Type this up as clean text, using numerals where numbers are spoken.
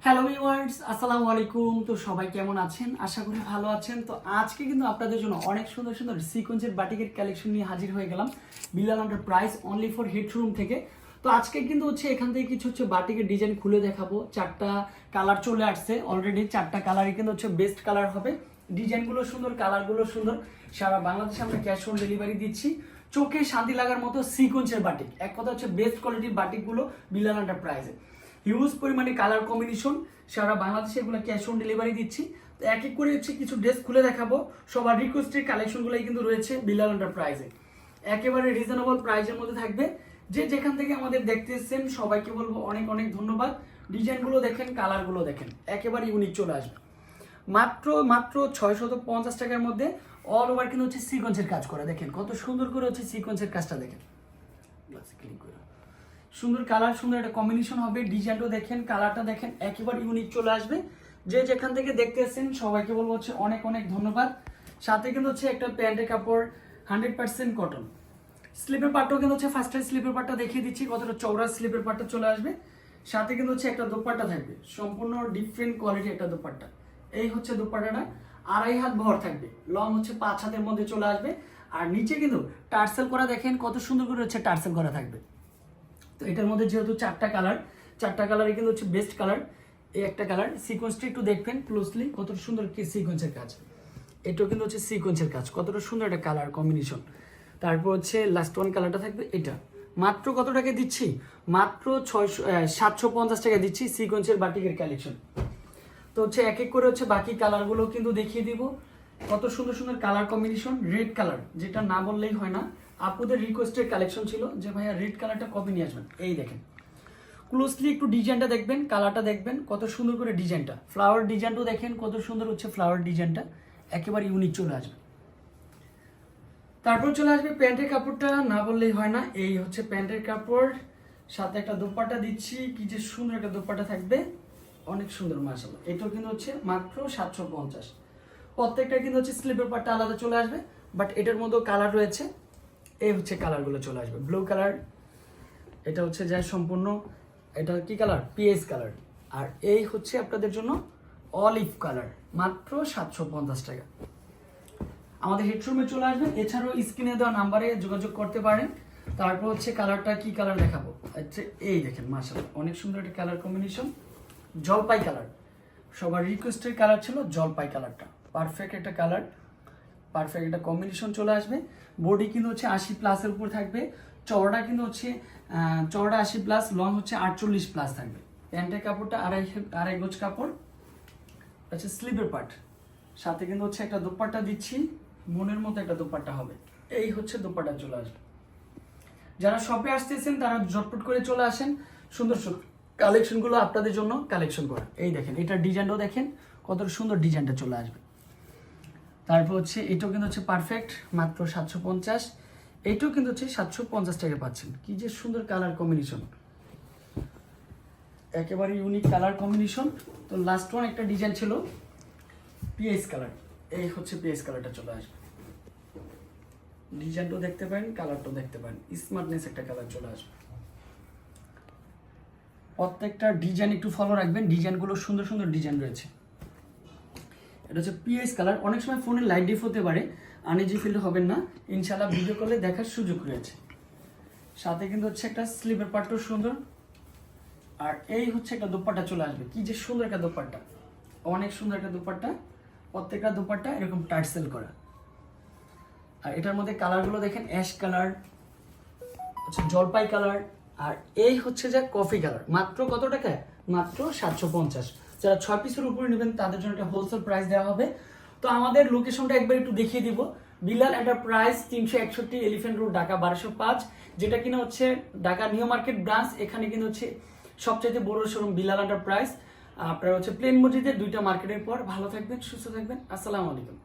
Hello viewers, আসসালামু আলাইকুম। তো সবাই কেমন আছেন? আশা করি ভালো আছেন। তো আজকে কিন্তু আপনাদের জন্য অনেক সুন্দর সুন্দর সিকোয়েন্সের বাটিকের কালেকশন নিয়ে হাজির হয়ে গেলাম Bilal enterprise only for head showroom থেকে। তো আজকে কিন্তু এখান থেকে কিছু বাটিকের ডিজাইন খুলে দেখাবো। চারটা কালার চলে আসছে অলরেডি, চারটা কালারই কিন্তু বেস্ট কালার হবে। ডিজাইনগুলো সুন্দর, কালারগুলো সুন্দর। সারা বাংলাদেশে আমরা ক্যাশ অন ডেলিভারি দিচ্ছি। চোখে শান্তি লাগার মতো সিকোয়েন্সের বাটিক, এক কথা বেস্ট কোয়ালিটির বাটিকগুলো বিলাল এন্টারপ্রাইজে। হিউজ পরিমাণে কালার কম্বিনেশন, সারা বাংলাদেশে এগুলো ক্যাশ অন ডেলিভারি দিচ্ছি। তো এক এক করে কিছু ড্রেস খুলে দেখাবো। সবার রিকোয়েস্টের কালেকশনগুলোই কিন্তু রয়েছে বিলাল এন্টারপ্রাইজে, একেবারে রিজনেবল প্রাইসের মধ্যে থাকবে। যে যেখান থেকে আমাদের দেখতেছেন সবাইকে বলবো অনেক অনেক ধন্যবাদ। ডিজাইনগুলো দেখেন, কালারগুলো দেখেন, একেবারে ইউনিক চলে আসবে। মাত্র মাত্র 650 টাকার মধ্যে অল ওভার কিন্তু সিকোয়েন্সের কাজ করা। দেখেন কত সুন্দর করে সিকোয়েন্সের কাজটা দেখেন। ক্লিক করে সুন্দর কালার, সুন্দর একটা কম্বিনেশন হবে। ডিজাইনটা দেখেন, কালারটা দেখেন, একেবারে ইউনিক চলে আসবে। যে যেখান থেকে দেখতেছেন সবাইকে বলবো অনেক অনেক ধন্যবাদ। সাথে কিন্তু একটা প্যান্টের কাপড় 100% কটন। স্লিপের পার্টটাও কিন্তু ফার্স্টে স্লিপের পার্টটা দেখিয়ে দিচ্ছি, কতটা চওড়া স্লিপের পার্টটা চলে আসবে। সাথে কিন্তু একটা দোপাট্টা থাকবে, সম্পূর্ণ ডিফারেন্ট কোয়ালিটি একটা দোপাট্টা। এই দোপাট্টাটা 2.5 হাত ভর থাকবে, লং 5 হাতের মধ্যে চলে আসবে। আর নিচে কিন্তু টার্সেল করা, দেখেন কত সুন্দর করে টার্সেল করা থাকবে। তো এটার মধ্যে যেহেতু চারটা কালারই কিন্তু বেস্ট কালার। এই একটা কালার সিকোয়েন্সটা একটু দেখবেন ক্লোজলি, কত সুন্দর কি সিকোয়েন্সের কাজ। এটাও কিন্তু সিকোয়েন্সের কাজ, কতটা সুন্দর একটা কালার কম্বিনেশন। তারপর লাস্ট ওয়ান কালারটা থাকবে এটা। মাত্র কত টাকা দিচ্ছি? মাত্র 750 টাকা দিচ্ছি সিকোয়েন্সের বাটিকের কালেকশন। তো এক এক করে বাকি কালারগুলো কিন্তু দেখিয়ে দিব। কত সুন্দর সুন্দর কালার কম্বিনেশন। রেড কালার, যেটা না বললেই হয় না, আপুদের রিকোয়েস্টের কালেকশন ছিল যে ভাইয়া রেড কালারটা কপি নিয়ে আসবেন। এই দেখেন ক্লোজলি একটু ডিজাইনটা দেখবেন, কালারটা দেখবেন, কত সুন্দর করে ডিজাইনটা। ফ্লাওয়ার ডিজাইনটাও দেখেন কত সুন্দর ফ্লাওয়ার ডিজাইনটা, একেবারে ইউনিক চলে আসবে। তারপর চলে আসবে প্যান্টের কাপড়টা, না বললেই হয় না। এই প্যান্টের কাপড়, সাথে একটা দোপাট্টা দিচ্ছি, কি যে সুন্দর একটা দোপাট্টা থাকবে, অনেক সুন্দর মাশাআল্লাহ। এটাও কিন্তু মাত্র 750। প্রত্যেকটা কিন্তু স্লিপের পার্টটা আলাদা চলে আসবে, বাট এটার মধ্যেও কালার রয়েছে। এই কালারগুলো চলে আসবে, ব্লু কালার, এটা যা সম্পূর্ণ, এটা কি কালার? PS colour. আর এই আপনাদের জন্য অলিভ কালার, মাত্র 750 টাকা। আমাদের হেডরুমে চলে আসবেন। এছাড়াও স্ক্রিনে দেওয়া নাম্বারে যোগাযোগ করতে পারেন। তারপর কালারটা কি কালার দেখাবো। এই দেখেন মাশাআল্লাহ, অনেক সুন্দর একটা কালার কম্বিনেশন, জলপাই কালার। সবার রিকোয়েস্টের কালার ছিল জলপাই কালারটা। পারফেক্ট একটা কালার, পারফেক্ট একটা কম্বিনেশন চলে আসবে। বডি কিন্তু 80+ উপর থাকবে। চওড়া কিন্তু চওড়া 80+, লং 48+ থাকবে। প্যান্টের কাপড়টা আড়াই গজ কাপড়। স্লিভের পার্ট, সাথে কিন্তু একটা দোপাট্টা দিচ্ছি, মনের মতো একটা দোপাট্টা হবে। এই দোপাট্টা চলে আসবে। যারা শপে আসতেছেন তারা ঝটপট করে চলে আসেন। সুন্দর সুন্দর কালেকশনগুলো আপনাদের জন্য কালেকশন করা। এই দেখেন, এটার ডিজাইনটাও দেখেন, কত সুন্দর ডিজাইনটা চলে আসবে। তারপর এটাও কিন্তু পারফেক্ট, মাত্র 750। এটাও কিন্তু 750 টাকা পাচ্ছেন। কি যে সুন্দর কালার কম্বিনেশন, একেবারে ইউনিক কালার কম্বিনেশন। তো লাস্ট ওয়ান একটা ডিজাইন ছিল পিএস কালার। এই পিএস কালারটা চলে আসবে। ডিজাইনটাও দেখতে পারেন, কালারটাও দেখতে পারেন, স্মার্টনেস একটা কালার চলে আসবে। প্রত্যেকটা ডিজাইন একটু ফলো রাখবেন, ডিজাইনগুলো সুন্দর সুন্দর ডিজাইন রয়েছে। এটা পিএস কালার। অনেক সময় ফোনে লাইট ডিপ হতে পারে, আনইজি ফিল হবেন না, ইনশাআল্লাহ ভিডিও কলে দেখার সুযোগ রয়েছে। সাথে কিন্তু একটা স্লিভের পার্টও সুন্দর। আর এই একটা দোপাট্টা চলে আসবে, কি যে সুন্দর একটা দোপাট্টা, অনেক সুন্দর একটা দোপাট্টা। প্রত্যেকটা দোপাট্টা এরকম টার্সেল করা। আর এটার মধ্যে কালারগুলো দেখেন, অ্যাশ কালার, জলপাই কালার, আর এই যে কফি কালার। মাত্র কত টাকা? মাত্র 750। যারা 6 পিসের উপরে নেবেন তাদের জন্য একটা হোলসেল প্রাইস দেওয়া হবে। তো আমাদের লোকেশনটা একবার একটু দেখিয়ে দিব। Bilal enterprise 361 elephant road, Dhaka 1205, যেটা কিনা ঢাকা নিউ মার্কেট ব্রাঞ্চ। এখানে কিন্তু সবচেয়ে বড় শোরুম বিলাল এন্টারপ্রাইজ। আপনারা প্লেন মসজিদের 2টা মার্কেটের পর। ভালো থাকবেন, সুস্থ থাকবেন, আসসালামু আলাইকুম।